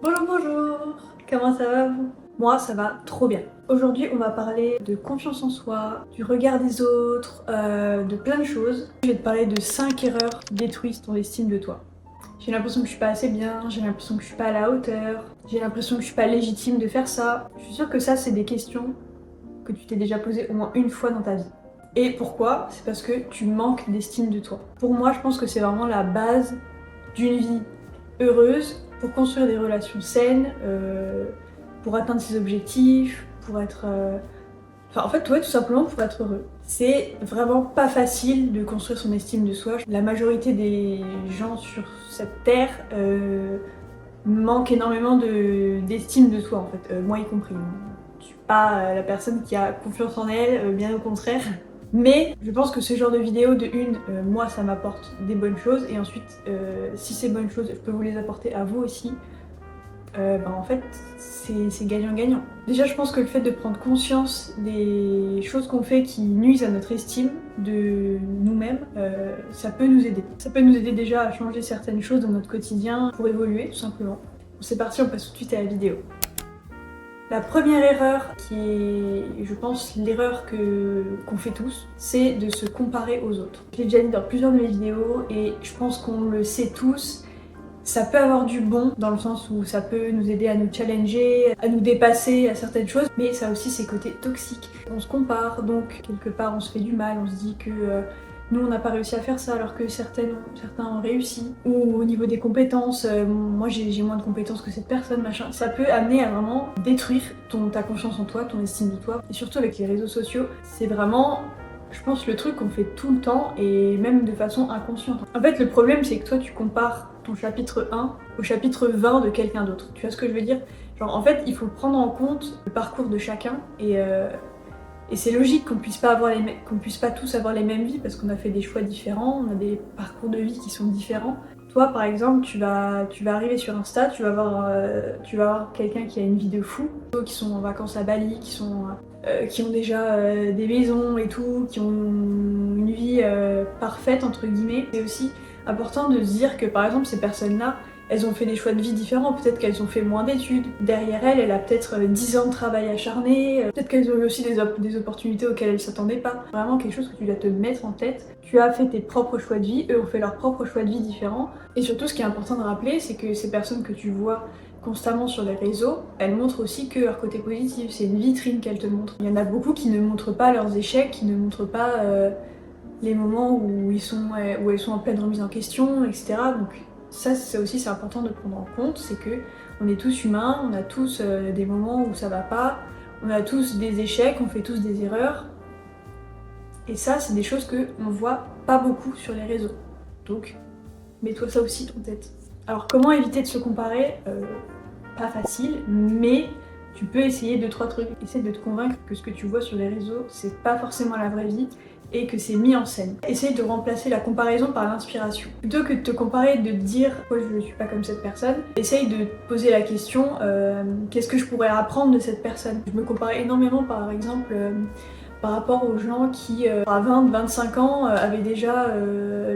Bonjour, bonjour. Comment ça va vous? Moi, ça va trop bien. Aujourd'hui, on va parler de confiance en soi, du regard des autres, de plein de choses. Je vais te parler de 5 erreurs qui détruisent ton estime de toi. J'ai l'impression que je suis pas assez bien, j'ai l'impression que je suis pas à la hauteur, j'ai l'impression que je suis pas légitime de faire ça. Je suis sûre que ça, c'est des questions que tu t'es déjà posées au moins une fois dans ta vie. Et pourquoi? C'est parce que tu manques d'estime de toi. Pour moi, je pense que c'est vraiment la base d'une vie heureuse, pour construire des relations saines, pour atteindre ses objectifs, pour être... Enfin, en fait, ouais, tout simplement pour être heureux. C'est vraiment pas facile de construire son estime de soi. La majorité des gens sur cette terre manquent énormément d'estime de soi, en fait, moi y compris. Je suis pas la personne qui a confiance en elle, bien au contraire. Mais je pense que ce genre de vidéo, de une, moi ça m'apporte des bonnes choses, et ensuite, si ces bonnes choses, je peux vous les apporter à vous aussi, en fait, c'est gagnant-gagnant. Déjà, je pense que le fait de prendre conscience des choses qu'on fait qui nuisent à notre estime de nous-mêmes, ça peut nous aider. Ça peut nous aider déjà à changer certaines choses dans notre quotidien pour évoluer, tout simplement. Bon, c'est parti, on passe tout de suite à la vidéo. La première erreur, qui est, je pense, l'erreur qu'on fait tous, c'est de se comparer aux autres. Je l'ai déjà dit dans plusieurs de mes vidéos et je pense qu'on le sait tous. Ça peut avoir du bon, dans le sens où ça peut nous aider à nous challenger, à nous dépasser à certaines choses, mais ça a aussi ses côtés toxiques. On se compare, donc quelque part on se fait du mal, on se dit que nous on n'a pas réussi à faire ça alors que certains ont réussi. Ou au niveau des compétences, moi j'ai moins de compétences que cette personne, machin. Ça peut amener à vraiment détruire ta confiance en toi, ton estime de toi. Et surtout avec les réseaux sociaux, c'est vraiment, je pense, le truc qu'on fait tout le temps et même de façon inconsciente. En fait, le problème, c'est que toi, tu compares ton chapitre 1 au chapitre 20 de quelqu'un d'autre. Tu vois ce que je veux dire? Genre, en fait, il faut prendre en compte le parcours de chacun et c'est logique qu'on puisse pas tous avoir les mêmes vies parce qu'on a fait des choix différents, on a des parcours de vie qui sont différents. Toi, par exemple, tu vas arriver sur Insta, tu vas voir quelqu'un qui a une vie de fou, qui sont en vacances à Bali, qui ont déjà des maisons et tout, qui ont une vie parfaite entre guillemets. C'est aussi important de se dire que par exemple ces personnes-là, elles ont fait des choix de vie différents, peut-être qu'elles ont fait moins d'études. Derrière elle a peut-être 10 ans de travail acharné, peut-être qu'elles ont eu aussi des opportunités auxquelles elles s'attendaient pas. Vraiment quelque chose que tu dois te mettre en tête. Tu as fait tes propres choix de vie, eux ont fait leurs propres choix de vie différents. Et surtout ce qui est important de rappeler, c'est que ces personnes que tu vois constamment sur les réseaux, elles montrent aussi que leur côté positif, c'est une vitrine qu'elles te montrent. Il y en a beaucoup qui ne montrent pas leurs échecs, qui ne montrent pas les moments où elles sont en pleine remise en question, etc. Donc ça aussi c'est important de prendre en compte, c'est que on est tous humains, on a tous des moments où ça va pas, on a tous des échecs, on fait tous des erreurs. Et ça, c'est des choses qu'on voit pas beaucoup sur les réseaux. Donc, mets-toi ça aussi en tête. Alors, comment éviter de se comparer? Pas facile, mais tu peux essayer 2-3 trucs. Essaie de te convaincre que ce que tu vois sur les réseaux, c'est pas forcément la vraie vie et que c'est mis en scène. Essaye de remplacer la comparaison par l'inspiration. Plutôt que de te comparer et de te dire pourquoi je ne suis pas comme cette personne, essaye de te poser la question qu'est-ce que je pourrais apprendre de cette personne? Je me comparais énormément par exemple par rapport aux gens qui, à 20-25 ans, avaient déjà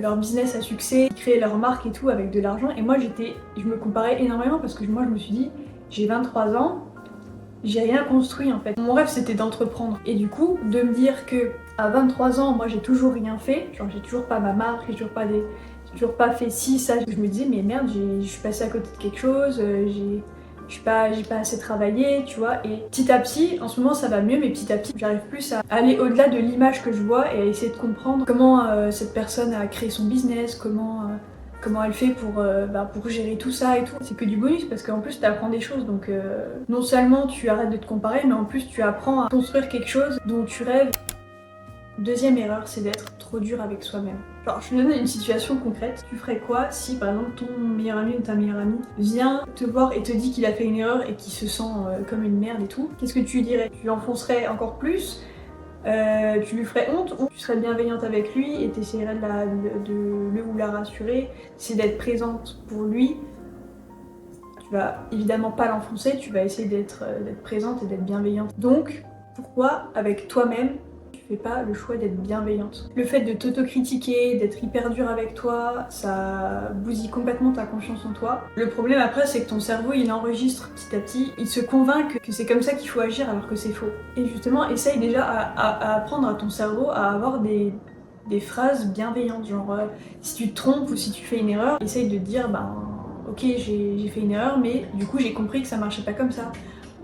leur business à succès, créaient leur marque et tout avec de l'argent. Et moi, je me comparais énormément parce que moi, je me suis dit, j'ai 23 ans, j'ai rien construit en fait. Mon rêve, c'était d'entreprendre. Et du coup, de me dire que à 23 ans, moi, j'ai toujours rien fait, genre j'ai toujours pas ma marque, j'ai toujours pas fait ci, ça. Je me disais, mais merde, je suis passée à côté de quelque chose, j'ai pas assez travaillé, tu vois. Et petit à petit, en ce moment ça va mieux, mais petit à petit, j'arrive plus à aller au-delà de l'image que je vois et à essayer de comprendre comment cette personne a créé son business, comment elle fait pour gérer tout ça et tout. C'est que du bonus parce qu'en plus tu apprends des choses, donc non seulement tu arrêtes de te comparer, mais en plus tu apprends à construire quelque chose dont tu rêves. Deuxième erreur, c'est d'être trop dur avec soi-même. Genre, je te donne une situation concrète. Tu ferais quoi si, par exemple, ton meilleur ami ou ta meilleure amie vient te voir et te dit qu'il a fait une erreur et qu'il se sent comme une merde et tout? Qu'est-ce que tu lui dirais? Tu l'enfoncerais encore plus? Tu lui ferais honte? Ou tu serais bienveillante avec lui et t'essayerais de le ou la rassurer? C'est d'être présente pour lui. Tu vas évidemment pas l'enfoncer, tu vas essayer d'être présente et d'être bienveillante. Donc, pourquoi avec toi-même fais pas le choix d'être bienveillante. Le fait de t'autocritiquer, d'être hyper dur avec toi, ça bousille complètement ta confiance en toi. Le problème après, c'est que ton cerveau, il enregistre petit à petit, il se convainc que c'est comme ça qu'il faut agir alors que c'est faux. Et justement, essaye déjà à apprendre à ton cerveau à avoir des phrases bienveillantes, genre si tu te trompes ou si tu fais une erreur, essaye de te dire ok, j'ai fait une erreur, mais du coup j'ai compris que ça marchait pas comme ça.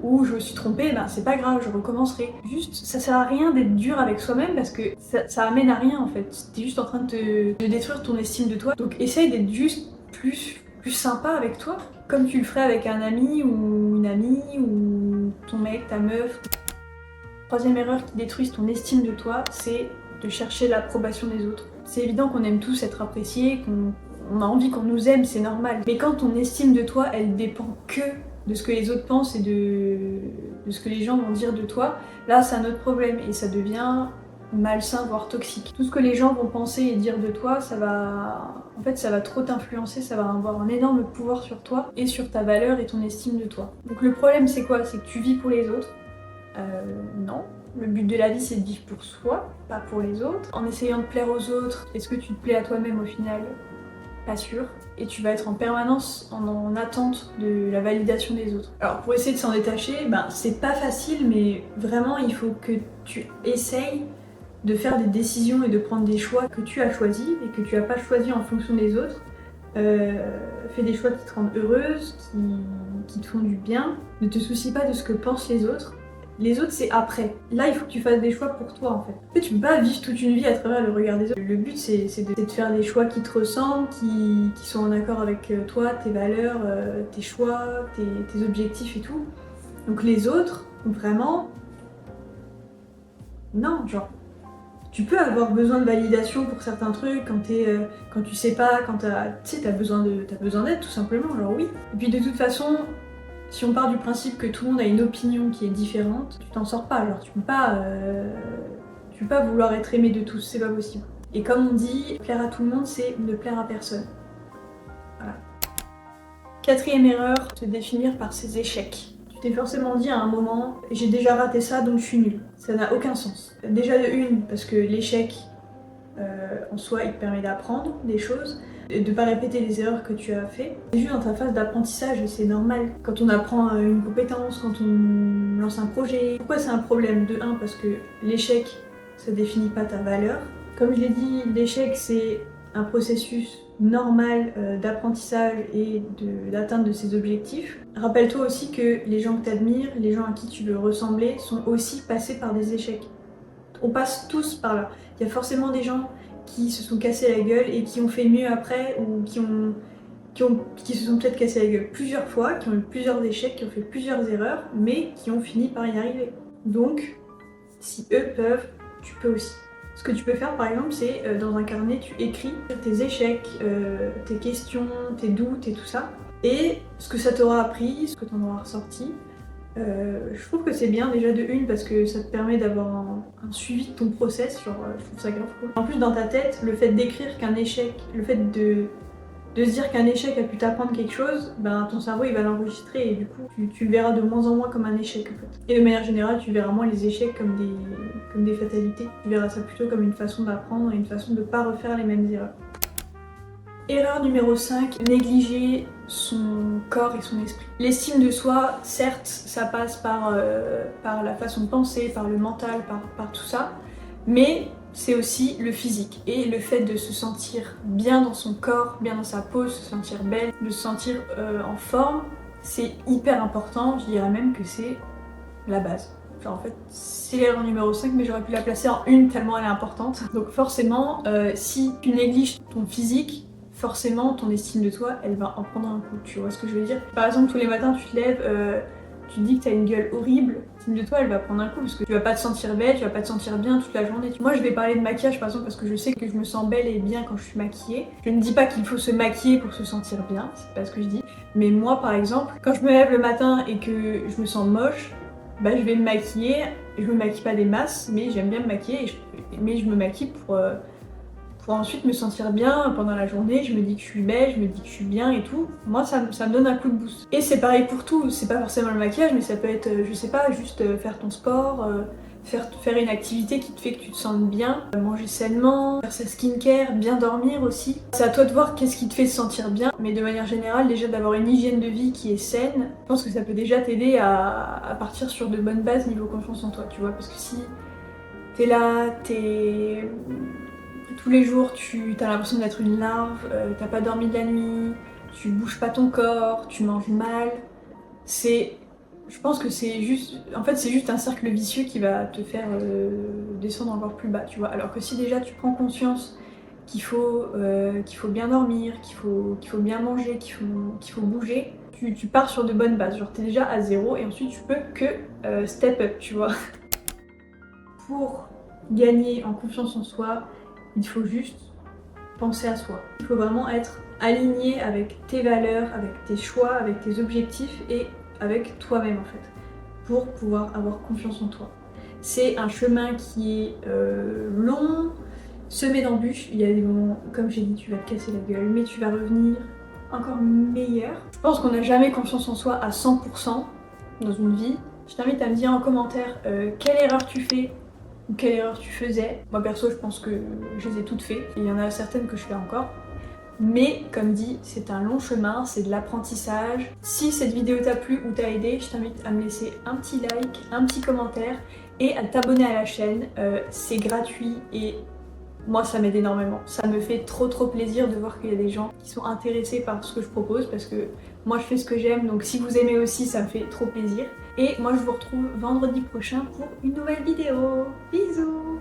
Ou je me suis trompée, c'est pas grave, je recommencerai. Juste, ça sert à rien d'être dur avec soi-même parce que ça amène à rien en fait. T'es juste en train de détruire ton estime de toi. Donc essaye d'être juste plus sympa avec toi, comme tu le ferais avec un ami ou une amie ou ton mec, ta meuf. Troisième erreur qui détruit ton estime de toi, c'est de chercher l'approbation des autres. C'est évident qu'on aime tous être appréciés, qu'on a envie qu'on nous aime, c'est normal. Mais quand ton estime de toi, elle dépend que de ce que les autres pensent et de ce que les gens vont dire de toi, là c'est un autre problème et ça devient malsain, voire toxique. Tout ce que les gens vont penser et dire de toi, ça va trop t'influencer, ça va avoir un énorme pouvoir sur toi et sur ta valeur et ton estime de toi. Donc le problème c'est quoi? C'est que tu vis pour les autres. Non. Le but de la vie c'est de vivre pour soi, pas pour les autres. En essayant de plaire aux autres, est-ce que tu te plais à toi-même au final? Pas sûr. Et tu vas être en permanence en attente de la validation des autres. Alors pour essayer de s'en détacher, c'est pas facile, mais vraiment il faut que tu essayes de faire des décisions et de prendre des choix que tu as choisis et que tu as pas choisis en fonction des autres. Fais des choix qui te rendent heureuse, qui te font du bien. Ne te soucie pas de ce que pensent les autres. Les autres, c'est après. Là, il faut que tu fasses des choix pour toi, en fait. En fait, tu peux pas vivre toute une vie à travers le regard des autres. Le but, c'est de faire des choix qui te ressemblent, qui sont en accord avec toi, tes valeurs, tes choix, tes objectifs et tout. Donc les autres, vraiment... Non, genre... Tu peux avoir besoin de validation pour certains trucs quand tu sais pas, quand t'as besoin d'aide, tout simplement, genre oui. Et puis de toute façon... Si on part du principe que tout le monde a une opinion qui est différente, tu t'en sors pas, genre tu peux pas vouloir être aimé de tous, c'est pas possible. Et comme on dit, plaire à tout le monde, c'est ne plaire à personne. Voilà. Quatrième erreur, se définir par ses échecs. Tu t'es forcément dit à un moment, j'ai déjà raté ça donc je suis nulle. Ça n'a aucun sens. Déjà de une, parce que l'échec en soi il te permet d'apprendre des choses, de pas répéter les erreurs que tu as fait. C'est juste dans ta phase d'apprentissage et c'est normal. Quand on apprend une compétence, quand on lance un projet. Pourquoi c'est un problème? De un, parce que l'échec, ça définit pas ta valeur. Comme je l'ai dit, l'échec c'est un processus normal d'apprentissage et d'atteinte de ses objectifs. Rappelle-toi aussi que les gens que tu admires, les gens à qui tu veux ressembler, sont aussi passés par des échecs. On passe tous par là. Il y a forcément des gens qui se sont cassés la gueule et qui ont fait mieux après ou qui se sont peut-être cassés la gueule plusieurs fois, qui ont eu plusieurs échecs, qui ont fait plusieurs erreurs, mais qui ont fini par y arriver. Donc, si eux peuvent, tu peux aussi. Ce que tu peux faire par exemple, c'est dans un carnet, tu écris tes échecs, tes questions, tes doutes et tout ça, et ce que ça t'aura appris, ce que t'en auras ressorti. Je trouve que c'est bien déjà de une parce que ça te permet d'avoir un suivi de ton process, genre je trouve ça grave cool. En plus dans ta tête, le fait d'écrire qu'un échec, le fait de se dire qu'un échec a pu t'apprendre quelque chose, ton cerveau il va l'enregistrer et du coup tu le verras de moins en moins comme un échec en fait. Et de manière générale tu verras moins les échecs comme des fatalités, tu verras ça plutôt comme une façon d'apprendre et une façon de pas refaire les mêmes erreurs. Erreur numéro 5, négliger son corps et son esprit. L'estime de soi, certes, ça passe par la façon de penser, par le mental, par tout ça, mais c'est aussi le physique. Et le fait de se sentir bien dans son corps, bien dans sa peau, se sentir belle, de se sentir en forme, c'est hyper important, je dirais même que c'est la base. Genre en fait, c'est l'erreur numéro 5, mais j'aurais pu la placer en une tellement elle est importante. Donc forcément, si tu négliges ton physique, forcément ton estime de toi elle va en prendre un coup, tu vois ce que je veux dire? Par exemple tous les matins tu te lèves, tu te dis que t'as une gueule horrible, l'estime de toi elle va prendre un coup parce que tu vas pas te sentir belle, tu vas pas te sentir bien toute la journée. Moi je vais parler de maquillage par exemple parce que je sais que je me sens belle et bien quand je suis maquillée. Je ne dis pas qu'il faut se maquiller pour se sentir bien, c'est pas ce que je dis. Mais moi par exemple, quand je me lève le matin et que je me sens moche, je vais me maquiller. Je me maquille pas des masses mais j'aime bien me maquiller mais je me maquille pour ensuite me sentir bien pendant la journée, je me dis que je suis belle, je me dis que je suis bien et tout. Moi ça me donne un coup de boost. Et c'est pareil pour tout, c'est pas forcément le maquillage mais ça peut être, je sais pas, juste faire ton sport, faire une activité qui te fait que tu te sentes bien, manger sainement, faire sa skincare, bien dormir aussi. C'est à toi de voir qu'est-ce qui te fait se sentir bien, mais de manière générale, déjà d'avoir une hygiène de vie qui est saine, je pense que ça peut déjà t'aider à partir sur de bonnes bases niveau confiance en toi, tu vois, parce que si t'es là, tous les jours, t'as l'impression d'être une larve, t'as pas dormi de la nuit, tu bouges pas ton corps, tu manges mal, je pense que c'est juste... En fait, c'est juste un cercle vicieux qui va te faire descendre encore plus bas, tu vois. Alors que si déjà tu prends conscience qu'il faut bien dormir, qu'il faut bien manger, qu'il faut bouger, tu pars sur de bonnes bases. Genre t'es déjà à zéro et ensuite tu peux que step up, tu vois. Pour gagner en confiance en soi, il faut juste penser à soi. Il faut vraiment être aligné avec tes valeurs, avec tes choix, avec tes objectifs et avec toi-même en fait, pour pouvoir avoir confiance en toi. C'est un chemin qui est long, semé d'embûches. Il y a des moments, comme j'ai dit, tu vas te casser la gueule, mais tu vas revenir encore meilleur. Je pense qu'on n'a jamais confiance en soi à 100% dans une vie. Je t'invite à me dire en commentaire quelle erreur tu fais ou quelle erreur tu faisais. Moi perso, je pense que je les ai toutes faites. Il y en a certaines que je fais encore. Mais comme dit, c'est un long chemin, c'est de l'apprentissage. Si cette vidéo t'a plu ou t'a aidé, je t'invite à me laisser un petit like, un petit commentaire et à t'abonner à la chaîne. C'est gratuit et moi ça m'aide énormément. Ça me fait trop plaisir de voir qu'il y a des gens qui sont intéressés par ce que je propose parce que moi je fais ce que j'aime, donc si vous aimez aussi ça me fait trop plaisir. Et moi je vous retrouve vendredi prochain pour une nouvelle vidéo. Bisous!